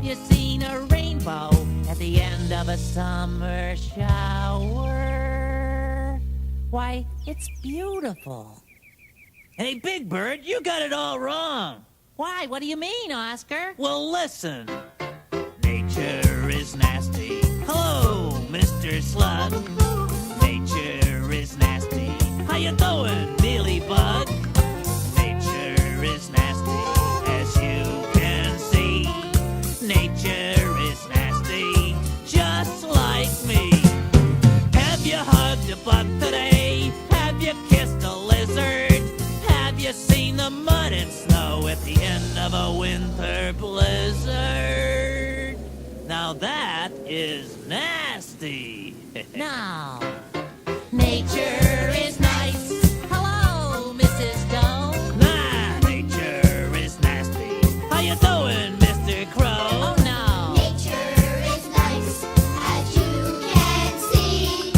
you seen a rainbow at the end of a summer shower? Why, it's beautiful. Hey, Big Bird, you got it all wrong. Why? What do you mean, Oscar? Well, listen. Nature is nasty. Hello, Mr. Slug. Nature is nasty. How you doing, Billy Bug? Nature is nasty, as you can see. Nature is nasty, just like me. Have you hugged a bug today? Have you kissed a lizard? Have you seen the mud and snow at the end of a winter blizzard? Now that is nasty. No. Nature is nice. Hello, Mrs. Stone. Nah, nature is nasty. How you doing, Mr. Crow? Oh, no. Nature is nice, as you can see.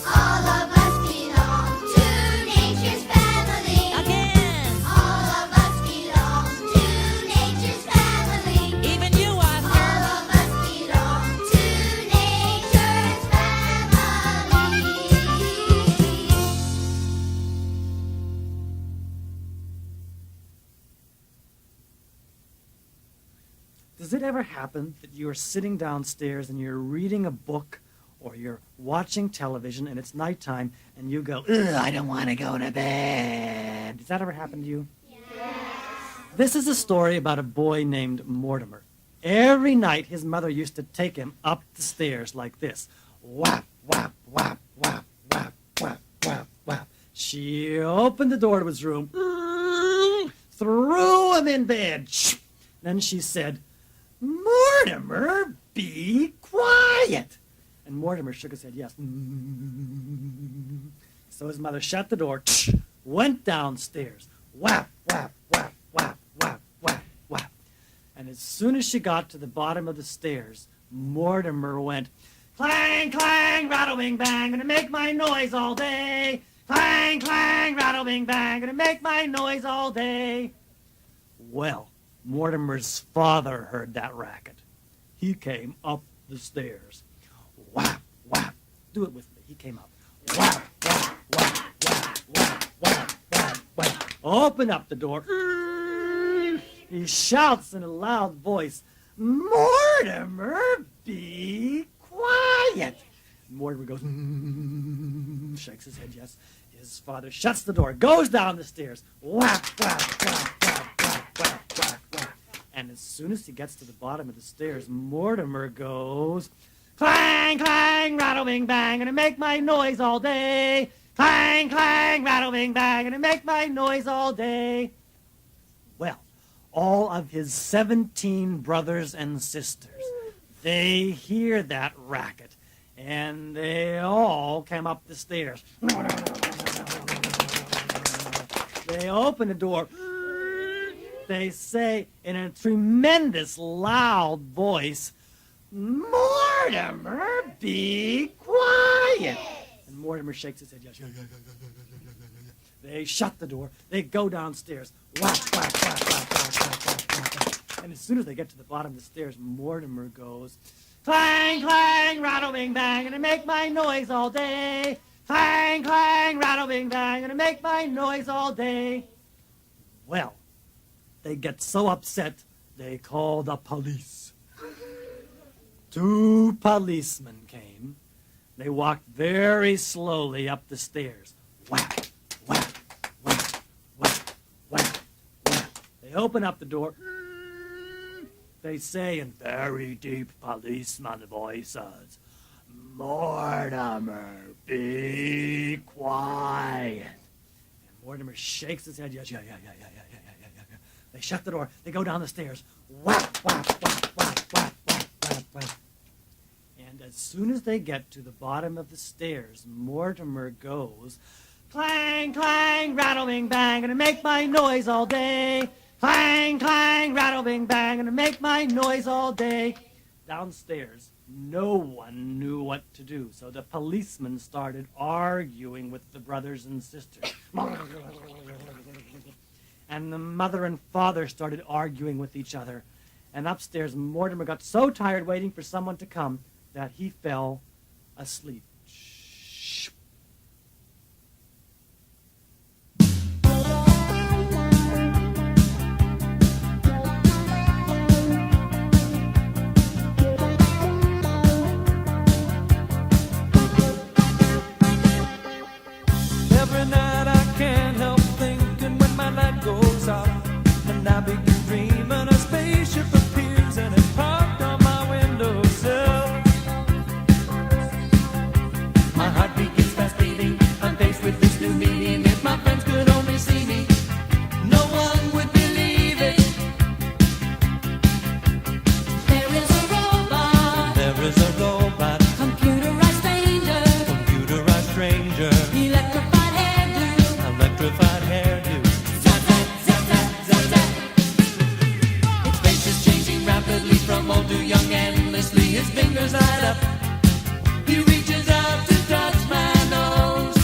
All of us belong to nature's family. Again. All of us belong to nature's family. Even you, Oscar. All of us belong to nature's family. Does it ever happen that you're sitting downstairs and you're reading a book or you're watching television and it's nighttime and you go, ugh, I don't want to go to bed? Does that ever happen to you? Yes. This is a story about a boy named Mortimer. Every night his mother used to take him up the stairs like this. Whap, whap, whap, whap, whap, whap, whap, whap. She opened the door to his room, threw him in bed. Then she said, Mortimer, be quiet. And Mortimer shook his head, yes. So his mother shut the door, went downstairs, whap, whap, whap, whap, whap, whap, whap. And as soon as she got to the bottom of the stairs, Mortimer went, clang, clang, rattle, bing, bang, gonna make my noise all day. Clang, clang, rattle, bing, bang, gonna make my noise all day. Well, Mortimer's father heard that racket. He came up the stairs. Whap, whap. Do it with me. He came up. Whap, whap, whap, whap, whap, whap, whap, whap. Open up the door. He shouts in a loud voice, Mortimer, be quiet. Mortimer goes, shakes his head, yes. His father shuts the door, goes down the stairs. Whap, whap, whap, whap, whap, whap, whap, whap. And as soon as he gets to the bottom of the stairs, Mortimer goes, clang, clang, rattle, bing, bang, gonna make my noise all day. Clang, clang, rattle, bing, bang, gonna make my noise all day. Well, all of his 17 brothers and sisters, they hear that racket, and they all came up the stairs. They open the door. They say in a tremendous loud voice, Mortimer, be quiet. And Mortimer shakes his head, yes, yeah. They shut the door. They go downstairs. Whack, whack, whack, whack, whack, whack, whack, whack. And as soon as they get to the bottom of the stairs, Mortimer goes, clang, clang, rattle, bing, bang, gonna make my noise all day. Clang, clang, rattle, bing, bang, gonna make my noise all day. Well, they get so upset, they call the police. 2 policemen came. They walked very slowly up the stairs. Whack, whack, whack, whack, whack, whack. They open up the door. They say in very deep policeman voices, Mortimer, be quiet. And Mortimer shakes his head, yes, yeah. They shut the door. They go down the stairs. Whack, whack, whack, whack, whack, whack, whack, whack. And as soon as they get to the bottom of the stairs, Mortimer goes, clang, clang, rattle, bing, bang, gonna make my noise all day. Clang, clang, rattle, bing, bang, gonna make my noise all day. Downstairs, no one knew what to do, so the policemen started arguing with the brothers and sisters. And the mother and father started arguing with each other. And upstairs, Mortimer got so tired waiting for someone to come that he fell asleep. Every night I can't help thinking when my light goes out, and I begin dreaming a spaceship appears and it's parked on my windowsill. My heart begins fast beating. I'm faced with this new meaning. If my friends could only see me, no one would believe it. There is a robot, There is a robot, computerized stranger, computerized stranger, electrified hairdo. electrified hairdo. Zap, zap, zap, zap, zap, zap. Its face is changing rapidly from old to young, endlessly. His fingers light up. He reaches out to touch my nose.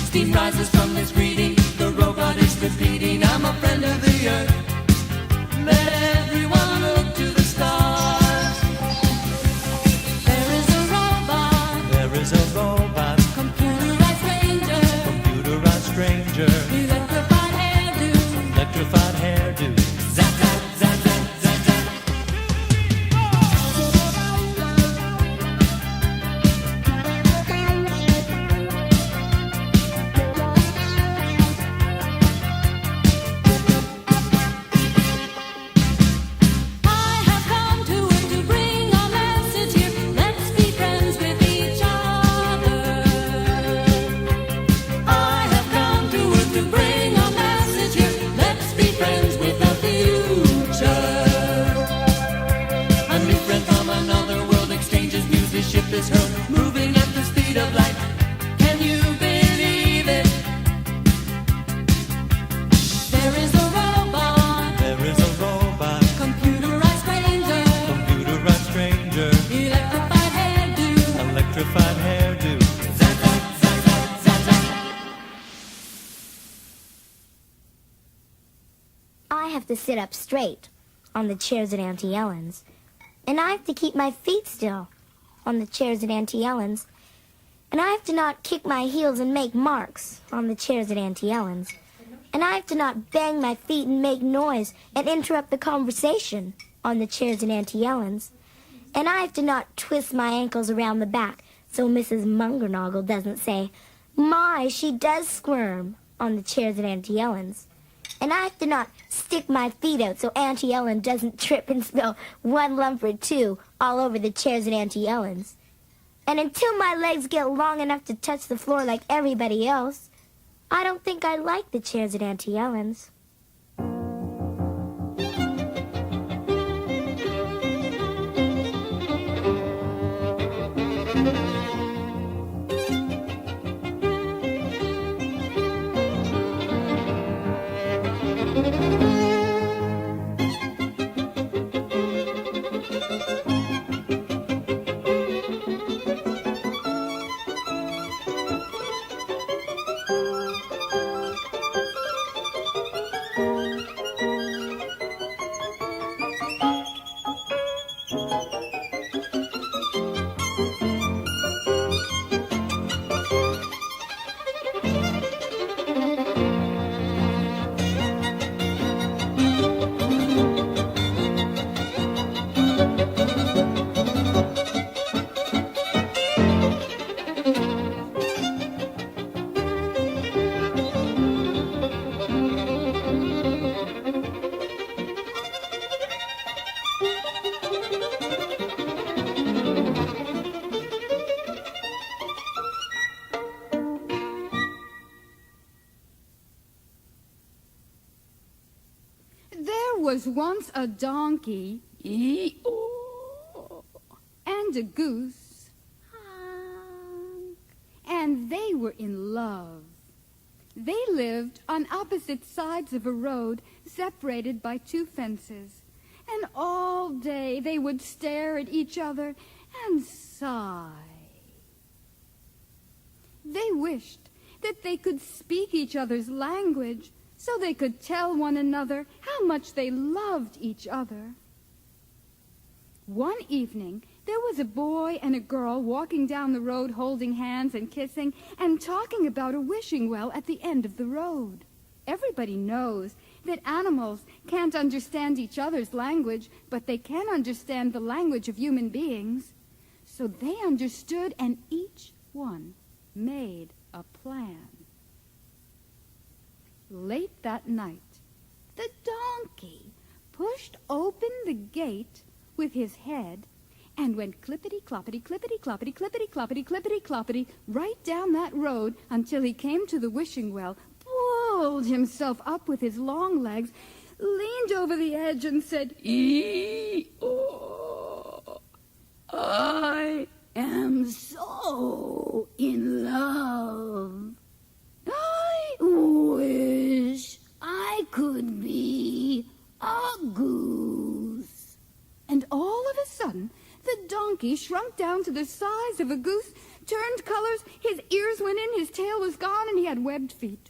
Steam rises from his greeting. The robot is repeating, I'm a friend of the earth. Let everyone look to the stars. There is a robot, There is a robot, computerized stranger, computerized stranger, electrified hairdo. electrified hairdo. Zap, zap, zap, zap, zap, zap. I have come to it to bring a message here. Let's be friends with each other. I have come to it to bring a message here. Let's be friends with the future. A new friend from another world exchanges news. His ship is hurled, moving at the speed of light. Can you believe it? There is a robot, There is a robot, computerized stranger, computerized stranger, electrified hairdo. electrified hairdo. Zap, zap, zap, zap, zap, zap. I have to sit up straight on the chairs at Auntie Ellen's. And I have to keep my feet still on the chairs at Auntie Ellen's. And I have to not kick my heels and make marks on the chairs at Auntie Ellen's. And I have to not bang my feet and make noise and interrupt the conversation on the chairs at Auntie Ellen's. And I have to not twist my ankles around the back so Mrs. Mungernoggle doesn't say, "My, she does squirm," on the chairs at Auntie Ellen's. And I have to not stick my feet out so Auntie Ellin doesn't trip and spill one lump or two all over the chairs at Auntie Ellen's. And until my legs get long enough to touch the floor like everybody else, I don't think I like the chairs at Auntie Ellen's. was once a donkey and a goose, and they were in love. They lived on opposite sides of a road separated by 2 fences, and all day they would stare at each other and sigh. They wished that they could speak each other's language so they could tell one another how much they loved each other. One evening, there was a boy and a girl walking down the road holding hands and kissing and talking about a wishing well at the end of the road. Everybody knows that animals can't understand each other's language, but they can understand the language of human beings. So they understood, and each one made a plan. Late that night, the donkey pushed open the gate with his head and went clippity-cloppity, clippity-cloppity, clippity-cloppity, clippity-cloppity right down that road until he came to the wishing well, pulled himself up with his long legs, leaned over the edge and said, "E-oh, I am so in love. I wish I could be a goose." And all of a sudden, the donkey shrunk down to the size of a goose, turned colors, his ears went in, his tail was gone, and he had webbed feet.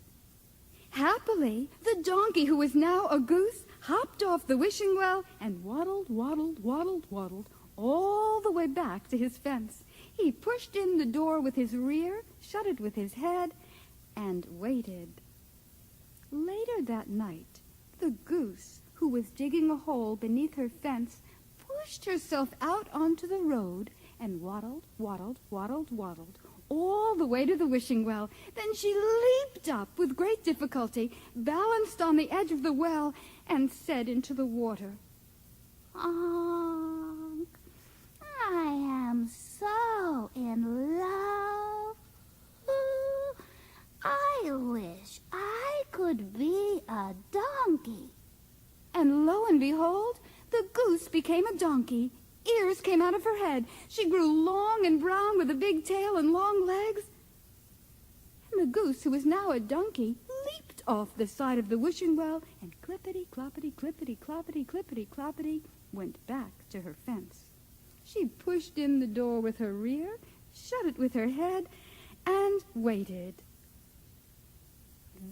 Happily, the donkey, who was now a goose, hopped off the wishing well and waddled, waddled, waddled, waddled all the way back to his fence. He pushed in the door with his rear, shut it with his head, and waited. Later that night, the goose, who was digging a hole beneath her fence, pushed herself out onto the road and waddled, waddled, waddled, waddled all the way to the wishing well. Then she leaped up with great difficulty, balanced on the edge of the well, and said into the water, "Honk, I am so in love. Ooh, I wish I could be a donkey." And lo and behold, the goose became a donkey. Ears came out of her head. She grew long and brown with a big tail and long legs. And the goose, who was now a donkey, leaped off the side of the wishing well and clippity-cloppity, clippity-cloppity, clippity-cloppity went back to her fence. She pushed in the door with her rear, shut it with her head, and waited.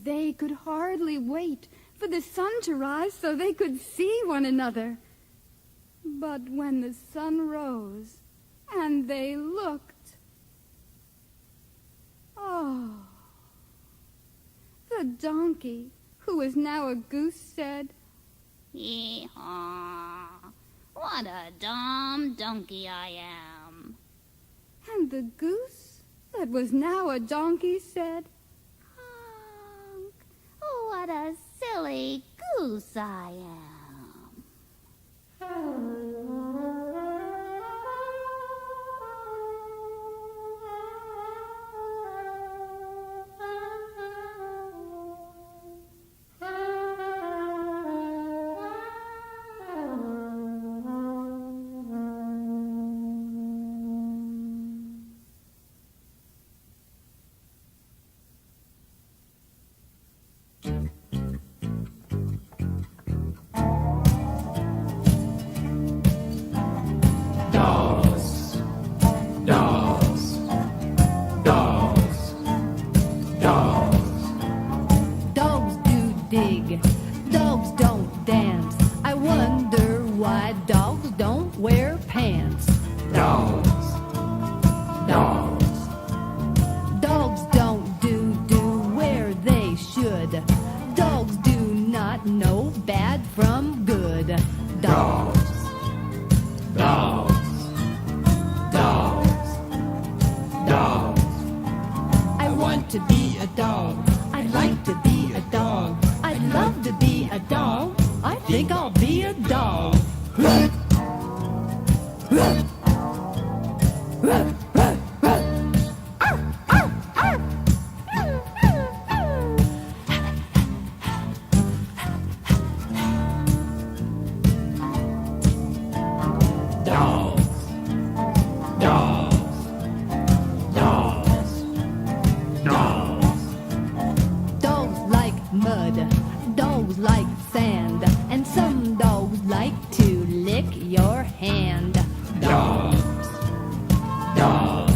They could hardly wait for the sun to rise so they could see one another. But when the sun rose and they looked, oh, the donkey, who was now a goose, said, "Hee-haw, what a dumb donkey I am." And the goose, that was now a donkey, said, "Honk, what a silly goose I am." Dogs don't dance. I wonder why dogs don't wear pants. Dogs. Dogs. Dogs don't do where they should. Dogs do not know bad from good. Dogs. Dogs. Dogs. Dogs. I want to be a dog. I'd like to be a dog. I'd love to be a dog. I think I'll be a dog. Dogs like mud, dogs like sand, and some dogs like to lick your hand. Dogs. Dogs.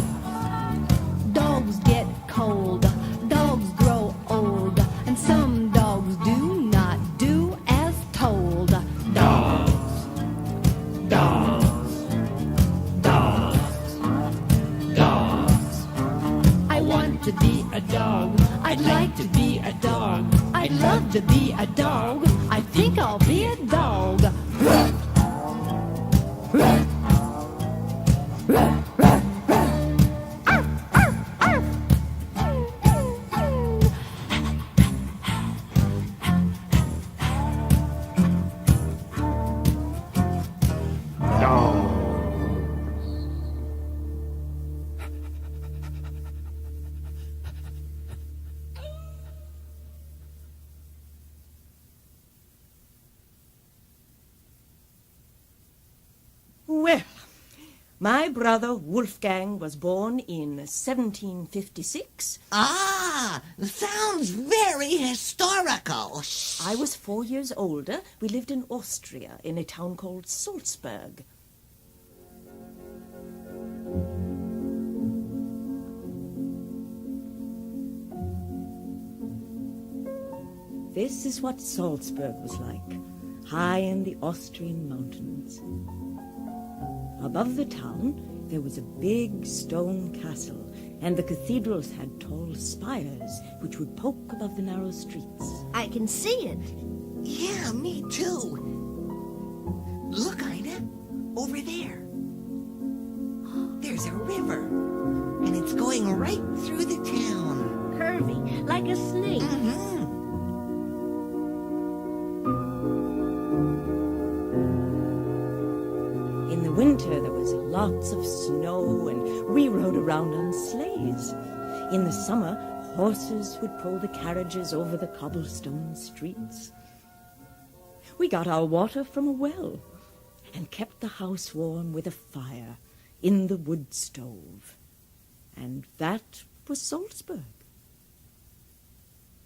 Dogs get cold, dogs grow old, and some dogs do Dogs. Dogs. Dogs. I want to be a dog. I'd like to be a dog. I'd love to be a dog. I think I'll be a dog. Well, my brother Wolfgang was born in 1756. Ah, sounds very historical. I was 4 years older. We lived in Austria, in a town called Salzburg. This is what Salzburg was like, high in the Austrian mountains. Above the town, there was a big stone castle, and the cathedrals had tall spires which would poke above the narrow streets. I can see it. Yeah, me too. Look, Ida, over there. There's a river, and it's going right through the town. Curvy, like a snake. Mm-hmm. In the winter, there was lots of snow, and we rode around on sleighs. In the summer, horses would pull the carriages over the cobblestone streets. We got our water from a well and kept the house warm with a fire in the wood stove. And that was Salzburg.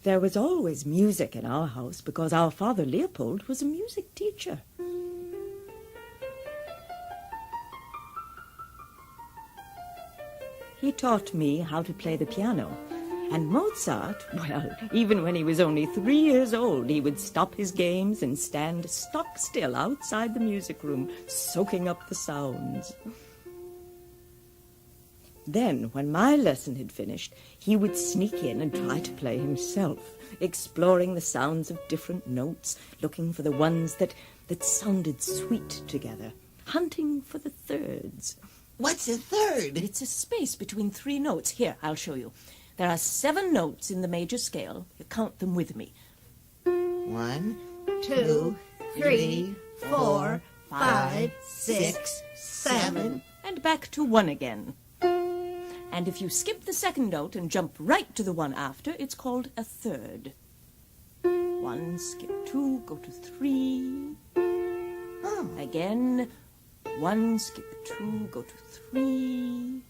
There was always music in our house because our father Leopold was a music teacher. He taught me how to play the piano. And Mozart, well, even when he was only 3 years old, he would stop his games and stand stock still outside the music room, soaking up the sounds. Then, when my lesson had finished, he would sneak in and try to play himself, exploring the sounds of different notes, looking for the ones that sounded sweet together, hunting for the thirds. What's a third? It's a space between 3 notes. Here, I'll show you. There are 7 notes in the major scale. You count them with me. 1, 2, 3, 4, 5, 6, 7. And back to 1 again. And if you skip the second note and jump right to the one after, it's called a third. 1, skip 2, go to 3. Again. 1, skip 2, go to 3.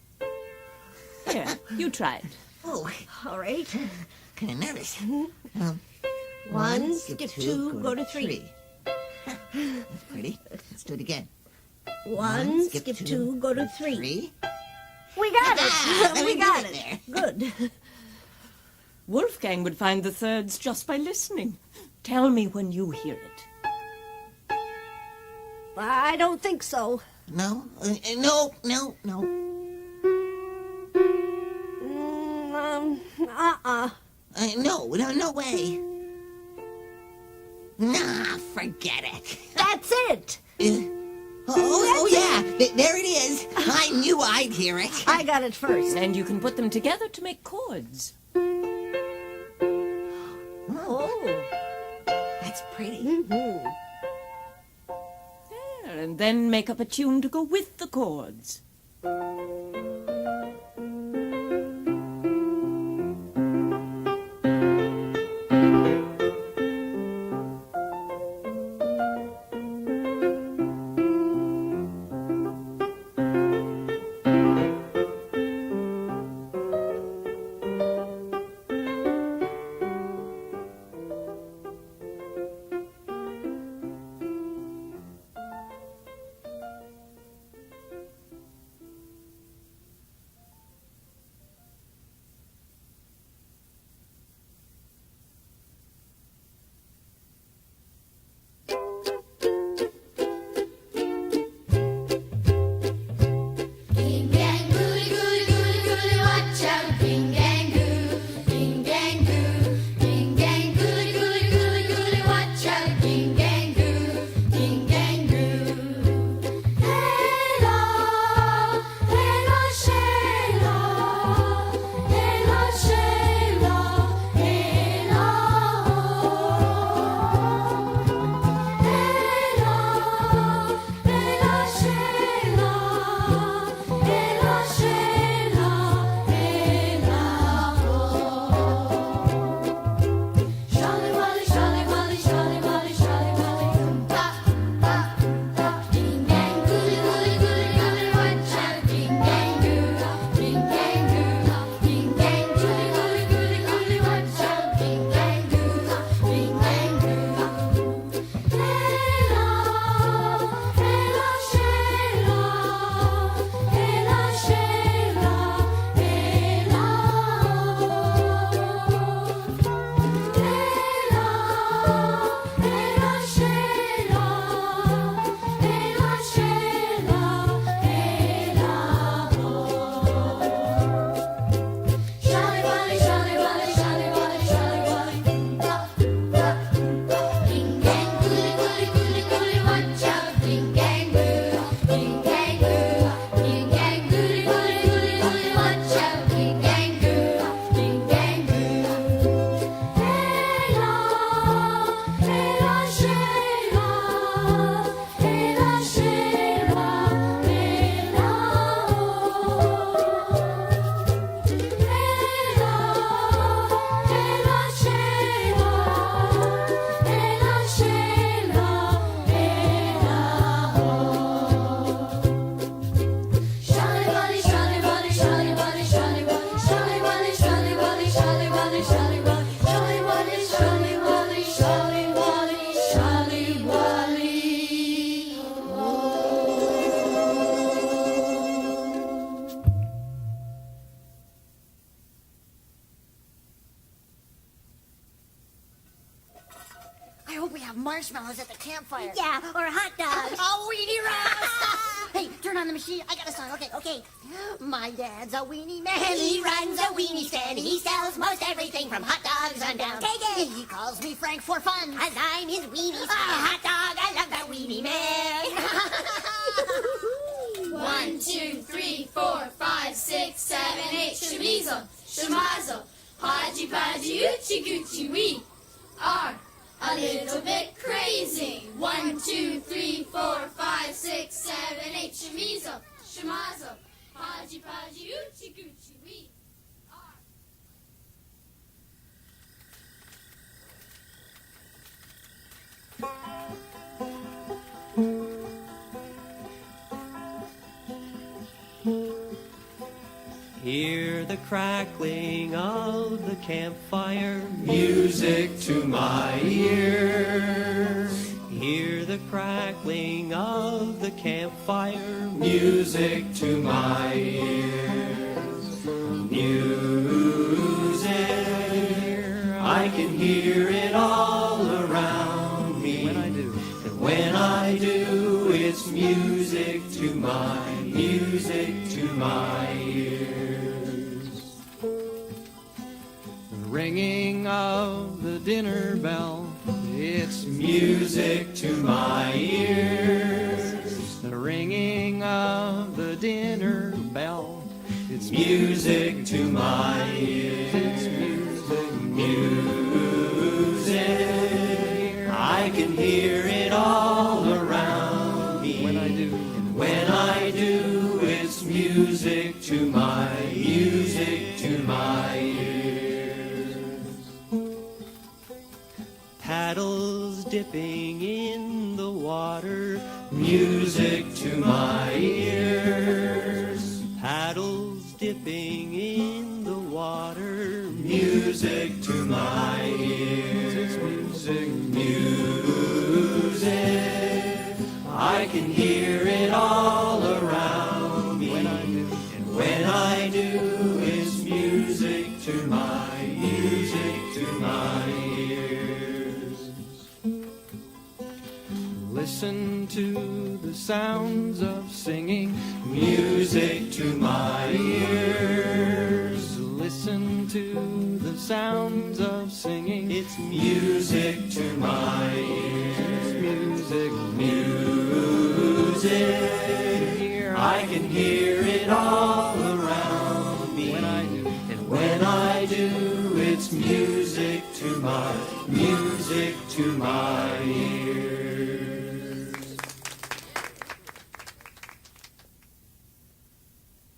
Here, you try it. Oh, All right. kind of nervous. 1, skip 2, go to 3. That's pretty. Let's do it again. 1, skip 2, go to 3. 3. We got Ah, it. we We got did it it. Good. Wolfgang would find the thirds just by listening. Tell me when you hear it. I don't think so. No? No. No way. Nah, forget it. That's it. Yeah, there it is. I knew I'd hear it. I got it first. And you can put them together to make chords. Oh. That's pretty. Mm-hmm. There, and then make up a tune to go with the chords. marshmallows at the campfire. Yeah, or hot dogs. Oh, weenie roast! Hey, turn on the machine. I got a song. Okay. Okay. My dad's a weenie man. He runs a weenie stand. He sells most everything from hot dogs on down. Take it. He calls me Frank for fun. 'Cause I'm his weenie A hot dog. I love that weenie man. 1, 2, 3, 4, 5, 6, 7, 8. Chamizo, chamazo, podgy podgy, oochie goochie. We are a little bit crazy. 1, 2, 3, 4, 5, 6, 7, 8. Chamizo, chamazo, podgy podgy, oochie goochie. We are. Hear the crackling of the campfire, Music to my ear. hear the crackling of the campfire, Music to my ears. Music. I can hear it all around me. when I do. And when I do, it's music to my ears. The ringing of the dinner bell, it's Music to my ears. the ringing of the dinner bell, it's Music to my ears. it's music, Music. I can hear it all around me. when I do. When I do, it's music to my ears. Paddles dipping in the water, Music to my ears. paddles dipping in the water, Music to my ears. it's music, Music. I can hear it all around me. when I do. When I do, it's music to my ears. Listen to the sounds of singing, Music to my ears. listen to the sounds of singing, it's Music to my ears. music, Music. Here I can hear it all around me. when I do. And when I do, it's music to my ears.